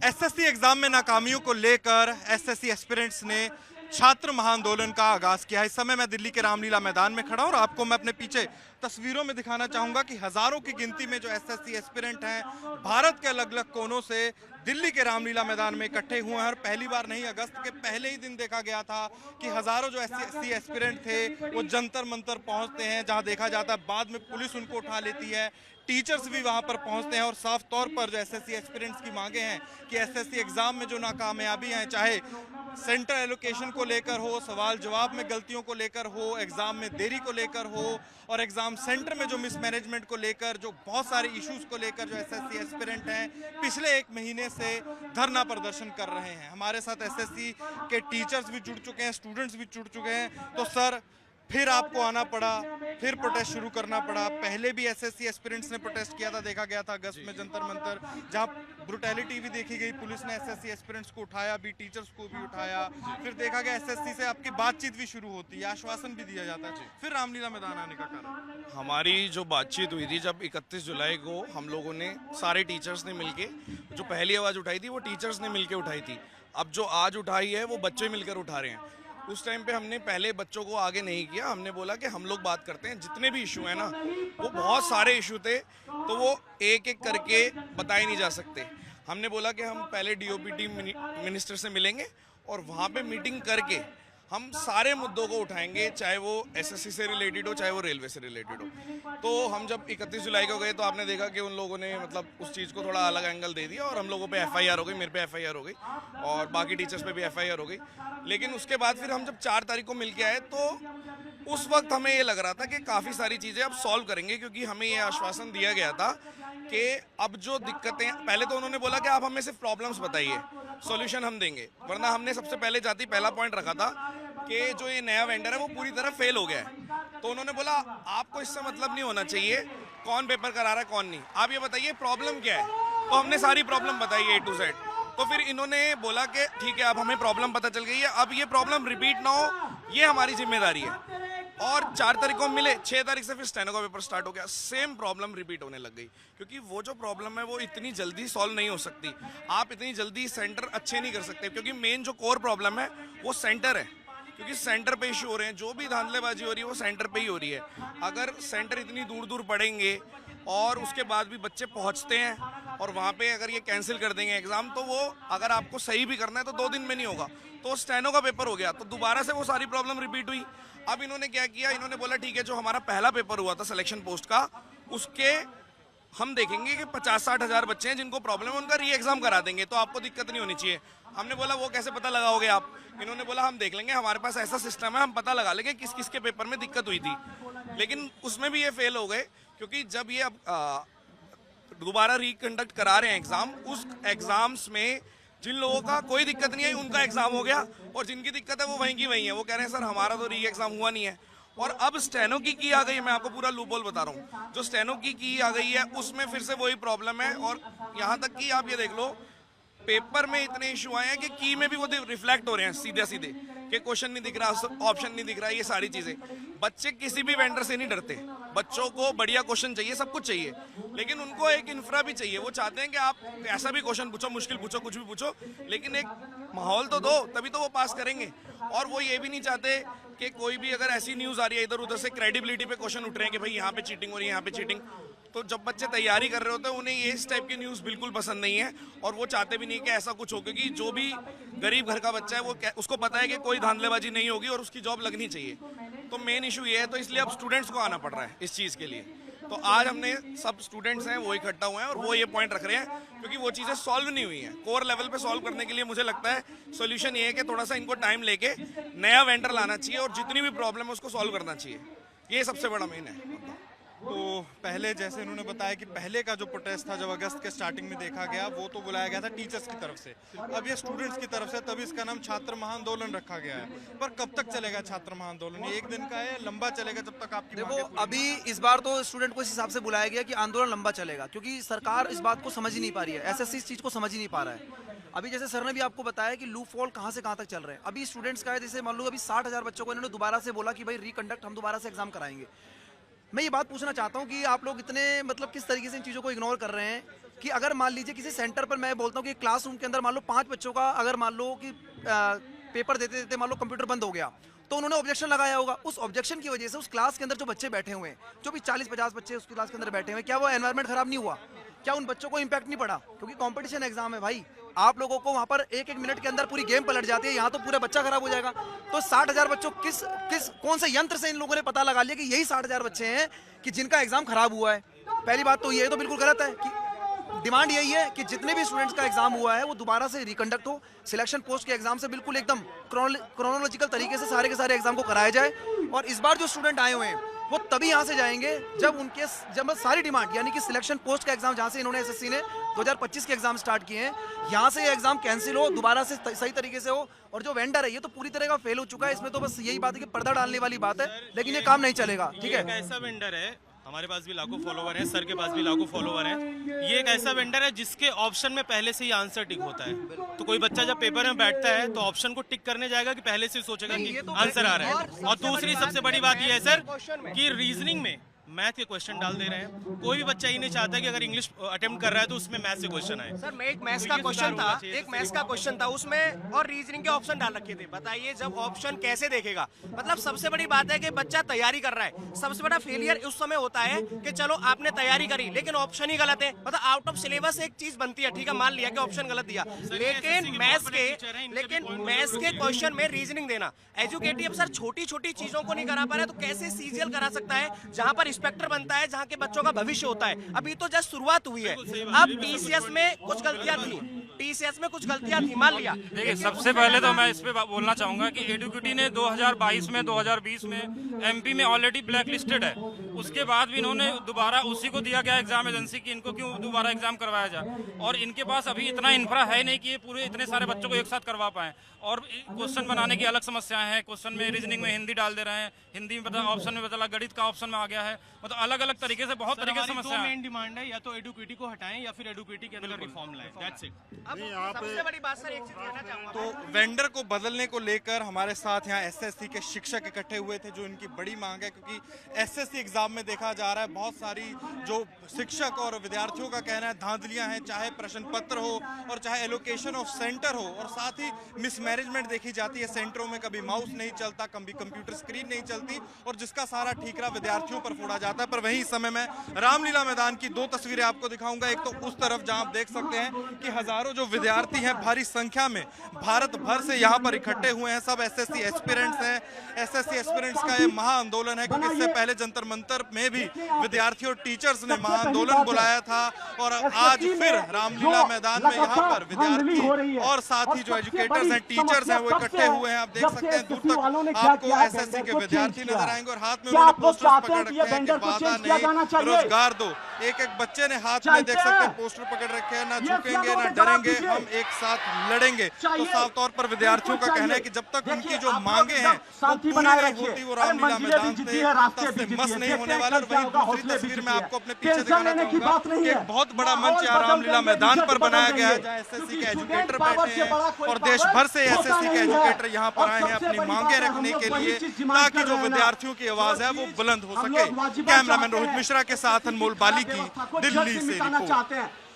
SSC exam में नाकामियों को लेकर एसएससी एस्पिरेंट्स ने छात्र महाआंदोलन का आगाज किया है। इस समय मैं दिल्ली के रामलीला मैदान में खड़ा हूं और आपको मैं अपने पीछे तस्वीरों में दिखाना चाहूंगा कि हजारों की गिनती में जो एसएससी एस्पिरेंट हैं भारत के अलग अलग कोनों से दिल्ली के रामलीला मैदान में इकट्ठे हुए हैं। और पहली बार नहीं, अगस्त के पहले ही दिन देखा गया था कि हजारों जो एसएससी एस्पिरेंट थे वो जंतर मंतर पहुंचते हैं, जहां देखा जाता है बाद में पुलिस उनको उठा लेती है, टीचर्स भी वहां पर पहुंचते हैं। और साफ तौर पर जो एसएससी एस्पिरेंट्स की मांगे हैं कि एसएससी एग्जाम में जो नाकामयाबी हैं, चाहे सेंटर एलोकेशन को लेकर हो, सवाल जवाब में गलतियों को लेकर हो, एग्जाम में देरी को लेकर हो, और एग्जाम सेंटर में जो मिसमैनेजमेंट को लेकर, जो बहुत सारे इश्यूज को लेकर जो एसएससी एस्पिरेंट हैं पिछले एक महीने से धरना प्रदर्शन कर रहे हैं। हमारे साथ एसएससी के टीचर्स भी जुड़ चुके हैं, स्टूडेंट्स भी जुड़ चुके हैं। तो सर, फिर आपको आना पड़ा, फिर प्रोटेस्ट शुरू करना पड़ा। पहले भी एसएससी एस्पिरेंट्स ने प्रोटेस्ट किया था, देखा गया था अगस्त में जंतर मंतर, जहां ब्रुटैलिटी भी देखी गई। पुलिस ने एसएससी एस्पिरेंट्स को उठाया भी, टीचर्स को भी उठाया। फिर देखा गया एसएससी से आपकी बातचीत भी शुरू होती है, आश्वासन भी दिया जाता है। फिर रामलीला मैदान आने का कारण? हमारी जो बातचीत हुई थी जब 31 जुलाई को हम लोगों ने सारे टीचर्स ने मिलके जो पहली आवाज़ उठाई थी वो टीचर्स ने मिलके उठाई थी। अब जो आज उठाई है वो बच्चे मिलकर उठा रहे हैं। उस टाइम पे हमने पहले बच्चों को आगे नहीं किया, हमने बोला कि हम लोग बात करते हैं। जितने भी इशू हैं ना, वो बहुत सारे इशू थे, तो वो एक एक करके बताए नहीं जा सकते। हमने बोला कि हम पहले डीओपीटी मिनिस्टर से मिलेंगे और वहाँ पे मीटिंग करके हम सारे मुद्दों को उठाएंगे, चाहे वो एसएससी से रिलेटेड हो, चाहे वो रेलवे से रिलेटेड हो। तो हम जब 31 जुलाई को गए तो आपने देखा कि उन लोगों ने मतलब उस चीज़ को थोड़ा अलग एंगल दे दिया और हम लोगों पे एफआईआर हो गई, मेरे पे एफआईआर हो गई और बाकी टीचर्स पे भी एफआईआर हो गई। लेकिन उसके बाद फिर हम जब 4 तारीख को मिल के आए तो उस वक्त हमें ये लग रहा था कि काफ़ी सारी चीज़ें अब सॉल्व करेंगे, क्योंकि हमें ये आश्वासन दिया गया था कि अब जो दिक्कतें, पहले तो उन्होंने बोला कि आप हमें सिर्फ प्रॉब्लम्स बताइए, सॉल्यूशन हम देंगे। वरना हमने सबसे पहले जाती पहला पॉइंट रखा था कि जो ये नया वेंडर है वो पूरी तरह फेल हो गया है। तो उन्होंने बोला आपको इससे मतलब नहीं होना चाहिए कौन पेपर करा रहा है कौन नहीं, आप ये बताइए प्रॉब्लम क्या है। तो हमने सारी प्रॉब्लम बताई A to Z। तो फिर इन्होंने बोला कि ठीक है, अब हमें प्रॉब्लम पता चल गई है, अब ये प्रॉब्लम रिपीट ना हो, ये हमारी जिम्मेदारी है। और 4 तारीख को मिले, 6 तारीख से फिर स्टेनो का पेपर स्टार्ट हो गया, सेम प्रॉब्लम रिपीट होने लग गई। क्योंकि वो जो प्रॉब्लम है वो इतनी जल्दी सॉल्व नहीं हो सकती, आप इतनी जल्दी सेंटर अच्छे नहीं कर सकते, क्योंकि मेन जो कोर प्रॉब्लम है वो सेंटर है। क्योंकि सेंटर पे इशू हो रहे हैं, जो भी धांधलेबाजी हो रही है वो सेंटर पे ही हो रही है। अगर सेंटर इतनी दूर दूर पड़ेंगे और उसके बाद भी बच्चे पहुंचते हैं और वहाँ पे अगर ये कैंसिल कर देंगे एग्जाम, तो वो अगर आपको सही भी करना है तो 2 दिन में नहीं होगा। तो स्टेनो का पेपर हो गया तो दोबारा से वो सारी प्रॉब्लम रिपीट हुई। अब इन्होंने क्या किया, इन्होंने बोला ठीक है, जो हमारा पहला पेपर हुआ था सिलेक्शन पोस्ट का, उसके हम देखेंगे कि 50-60 हज़ार बच्चे हैं जिनको प्रॉब्लम है, उनका री एग्जाम करा देंगे, तो आपको दिक्कत नहीं होनी चाहिए। हमने बोला वो कैसे पता लगाओगे आप? इन्होंने बोला हम देख लेंगे, हमारे पास ऐसा सिस्टम है, हम पता लगा लेंगे किस किस के पेपर में दिक्कत हुई थी। लेकिन उसमें भी ये फेल हो गए, क्योंकि जब ये अब दोबारा रिकंडक्ट करा रहे हैं एग्जाम, उस एग्जाम्स में जिन लोगों का कोई दिक्कत नहीं है उनका एग्जाम हो गया, और जिनकी दिक्कत है वो वहीं की वहीं है। वो कह रहे हैं सर हमारा तो री एग्जाम हुआ नहीं है। और अब स्टेनो की आ गई है, मैं आपको पूरा लूपहोल बता रहा हूँ। जो स्टेनो की आ गई है उसमें फिर से वही प्रॉब्लम है, और यहाँ तक कि आप ये देख लो पेपर में इतने इशू आए हैं कि की में भी वो रिफ्लेक्ट हो रहे हैं सीधे सीधे, कि क्वेश्चन नहीं दिख रहा, ऑप्शन नहीं दिख रहा, ये सारी चीजें। बच्चे किसी भी वेंडर से नहीं डरते, बच्चों को बढ़िया क्वेश्चन चाहिए, सब कुछ चाहिए, लेकिन उनको एक इंफ्रा भी चाहिए। वो चाहते हैं कि आप ऐसा भी क्वेश्चन पूछो, मुश्किल पूछो, कुछ भी पूछो, लेकिन एक माहौल तो दो, तभी तो वो पास करेंगे। और वो ये भी नहीं चाहते कि कोई भी अगर ऐसी न्यूज़ आ रही है इधर उधर से, क्रेडिबिलिटी पे क्वेश्चन उठ रहे हैं कि भाई यहाँ पे चीटिंग हो रही है, यहाँ पे चीटिंग। तो जब बच्चे तैयारी कर रहे होते हैं उन्हें ये इस टाइप की न्यूज़ बिल्कुल पसंद नहीं है, और वो चाहते भी नहीं कि ऐसा कुछ हो, क्योंकि जो भी गरीब घर का बच्चा है वो उसको पता है कि कोई धांधलेबाजी नहीं होगी और उसकी जॉब लगनी चाहिए। तो मेन इशू ये है, तो इसलिए अब स्टूडेंट्स को आना पड़ रहा है इस चीज़ के लिए। तो आज हमने सब स्टूडेंट्स हैं वो इकट्ठा हुए हैं और वो ये पॉइंट रख रहे हैं, क्योंकि वो चीज़ें सॉल्व नहीं हुई हैं। कोर लेवल पे सॉल्व करने के लिए मुझे लगता है सोल्यूशन ये है कि थोड़ा सा इनको टाइम लेके नया वेंडर लाना चाहिए और जितनी भी प्रॉब्लम है उसको सॉल्व करना चाहिए। ये सबसे बड़ा मेन है। तो पहले जैसे उन्होंने बताया कि पहले का जो प्रोटेस्ट था जब अगस्त के स्टार्टिंग में देखा गया, वो तो बुलाया गया था टीचर्स की तरफ से, अब ये स्टूडेंट्स की तरफ से, तभी इसका नाम छात्र महाआंदोलन रखा गया है। पर कब तक चलेगा छात्र महाआंदोलन? ये एक दिन का है, लंबा चलेगा जब तक आपकी देखो, अभी इस बार तो स्टूडेंट को इस हिसाब से बुलाया गया कि आंदोलन लंबा चलेगा, क्योंकि सरकार इस बात को समझ ही नहीं पा रही है, एसएससी इस चीज़ को समझ ही नहीं पा रहा है। अभी जैसे सर ने भी आपको बताया कि लूप फॉल कहाँ से कहाँ तक चल रहे हैं। अभी स्टूडेंट्स का है, जैसे मान लो अभी 60 हज़ार बच्चों को इन्होंने दोबारा से बोला कि भाई रिकंडक्ट, हम दोबारा से एग्जाम कराएंगे। मैं ये बात पूछना चाहता हूँ कि आप लोग इतने मतलब किस तरीके से इन चीज़ों को इग्नोर कर रहे हैं। कि अगर मान लीजिए किसी सेंटर पर, मैं बोलता हूँ कि क्लासरूम के अंदर मान लो 5 बच्चों का अगर मान लो कि पेपर देते देते मान लो कंप्यूटर बंद हो गया, तो उन्होंने ऑब्जेक्शन लगाया होगा। उस ऑब्जेक्शन की वजह से उस क्लास के अंदर जो बच्चे बैठे हुए हैं, जो भी 40-50 बच्चे उस क्लास के अंदर बैठे हुए हैं, क्या वो एनवायरनमेंट खराब नहीं हुआ? क्या उन बच्चों को इंपैक्ट नहीं पड़ा? क्योंकि कंपटीशन एग्जाम है भाई, आप लोगों को वहां पर एक मिनट के अंदर पूरी गेम पलट जाती है, यहाँ तो पूरा बच्चा खराब हो जाएगा। तो 60,000 बच्चों कौन से यंत्र से इन लोगों ने पता लगा लिया कि यही 60,000 बच्चे हैं कि जिनका एग्जाम खराब हुआ है? पहली बात तो ये तो बिल्कुल गलत है कि डिमांड यही है कि जितने भी स्टूडेंट्स का एग्जाम हुआ है वो दोबारा से रिकंडक्ट हो, सिलेक्शन पोस्ट के एग्जाम से बिल्कुल एकदम क्रोनोलॉजिकल तरीके से सारे के सारे एग्जाम को कराया जाए। और इस बार जो स्टूडेंट आए हुए हैं वो तभी यहाँ से जाएंगे जब सारी डिमांड, यानी कि सिलेक्शन पोस्ट का एग्जाम जहाँ से इन्होंने एसएससी ने 2025 के एग्जाम स्टार्ट किए हैं, यहाँ से ये एग्जाम कैंसिल हो, दोबारा से सही तरीके से हो। और जो वेंडर है ये तो पूरी तरह का फेल हो चुका है, इसमें तो बस यही बात है कि पर्दा डालने वाली बात है, लेकिन ये काम नहीं चलेगा। ठीक है, एक ऐसा वेंडर है, हमारे पास भी लाखों फॉलोवर हैं, सर के पास भी लाखों फॉलोवर हैं। ये एक ऐसा वेंडर है जिसके ऑप्शन में पहले से ही आंसर टिक होता है। तो कोई बच्चा जब पेपर में बैठता है तो ऑप्शन को टिक करने जाएगा कि पहले से सोचेगा कि आंसर आ रहा है। और दूसरी सबसे बड़ी बात ये है सर कि रीजनिंग में मैथ के क्वेश्चन डाल दे रहे हैं। कोई भी बच्चा ये नहीं चाहता कि अगर इंग्लिश अटेम्प्ट कर रहा है तो उसमें मैथ से क्वेश्चन आए। सर मैं एक मैथ्स का क्वेश्चन था उसमें, और रीजनिंग के ऑप्शन डाल रखे थे। बताइए जब ऑप्शन कैसे देखेगा? मतलब सबसे बड़ी बात है कि बच्चा तैयारी कर रहा है। सबसे बड़ा फेलियर उस समय होता है कि चलो आपने तैयारी करी लेकिन ऑप्शन ही गलत है। मतलब आउट ऑफ सिलेबस एक चीज बनती है, ठीक है, मान लिया कि ऑप्शन गलत दिया, लेकिन मैथ्स के क्वेश्चन में रीजनिंग देना, एजुकेटिव सर छोटी छोटी चीजों को नहीं करा पा रहा है तो कैसे सीजीएल करा सकता है, जहां पर इंस्पेक्टर बनता है, जहां के बच्चों का भविष्य होता है। अभी तो जस्ट शुरुआत हुई है। अब टीसीएस में कुछ गलतियां थी, मान लिया। देखिए, सबसे पहले तो मैं इस पे बोलना चाहूंगा कि एडुकेटी ने 2022 में 2020 में एमपी में ऑलरेडी ब्लैक लिस्टेड है। उसके बाद भी इन्होंने दोबारा उसी को दिया गया एग्जाम एजेंसी की इनको क्यों दोबारा एग्जाम करवाया जाए। और इनके पास अभी इतना इंफ्रा है नहीं कि ये पूरे इतने सारे बच्चों को एक साथ करवा पाए। और क्वेश्चन बनाने की अलग समस्याएं हैं। क्वेश्चन में रीजनिंग में हिंदी डाल दे रहे हैं, हिंदी में ऑप्शन में बदला, गणित का ऑप्शन में आ गया है। मतलब अलग अलग तरीके से बहुत तरीके से समस्या मेन डिमांड है, या तो एडुकेटी को हटाएं या फिर एडुकेटी के अंदर रिफॉर्म लाएं। That's it. अब सबसे बड़ी बात सर एक चीज कहना चाहूंगा, तो वेंडर को बदलने को लेकर हमारे साथ यहाँ एसएससी के शिक्षक इकट्ठे हुए थे, जो इनकी बड़ी मांग है। क्योंकि एसएससी एग्जाम में देखा जा रहा है बहुत सारी जो शिक्षक और विद्यार्थियों का कहना है धांधलियां हैं, चाहे प्रश्न पत्र हो और चाहे एलोकेशन ऑफ सेंटर हो, और साथ ही मिसमैनेजमेंट देखी जाती है सेंटरों में। कभी माउस नहीं चलता, कभी कंप्यूटर स्क्रीन नहीं चलती, और जिसका सारा ठीकरा विद्यार्थियों पर फोड़ा जाता है। पर वहीं समय में रामलीला मैदान की 2 तस्वीरें आपको दिखाऊंगा। एक तो उस तरफ जहां आप देख सकते हैं कि हजारों जो विद्यार्थी हैं भारी संख्या में भारत भर से यहाँ पर इकट्ठे हुए हैं। सब एसएससी एस्पिरेंट्स हैं। एसएससी एस्पिरेंट्स का ये महाआंदोलन है, क्योंकि इससे पहले जंतर मंतर में भी विद्यार्थियों और टीचर्स ने महाआंदोलन बुलाया था, और आज फिर रामलीला मैदान में यहाँ पर विद्यार्थी और साथ ही जो एजुकेटर्स हैं, टीचर्स हैं, वो इकट्ठे हुए हैं। आप देख सकते हैं दूर तक आपको एसएससी के विद्यार्थी नजर आएंगे, और हाथ में उन्होंने पोस्टर पकड़ रखे हैं कि वादा नहीं, रोजगार दो। एक एक बच्चे ने हाथ में देख सकते हैं पोस्टर पकड़ रखे हैं, ना झुकेंगे ना डरेंगे, हम एक साथ लड़ेंगे। तो साफ तौर पर विद्यार्थियों का कहना है कि जब तक उनकी जो मांगे हैं वो पूरी नहीं होती, वो रामलीला मैदान से तब से मस नहीं होने वाला। और वहीं दूसरी तस्वीर में आपको अपने पीछे दिखाना चाहूंगा कि एक बहुत बड़ा मंच यहाँ रामलीला मैदान पर बनाया गया है, जहाँ एसएससी के एजुकेटर बैठे हैं, और देश भर से एसएससी के एजुकेटर यहाँ पर आए हैं अपनी मांगे रखने के लिए, ताकि जो विद्यार्थियों की आवाज है वो बुलंद हो सके। कैमरामैन रोहित मिश्रा के साथ अनमोल बाली की दिल्ली से रिपोर्ट।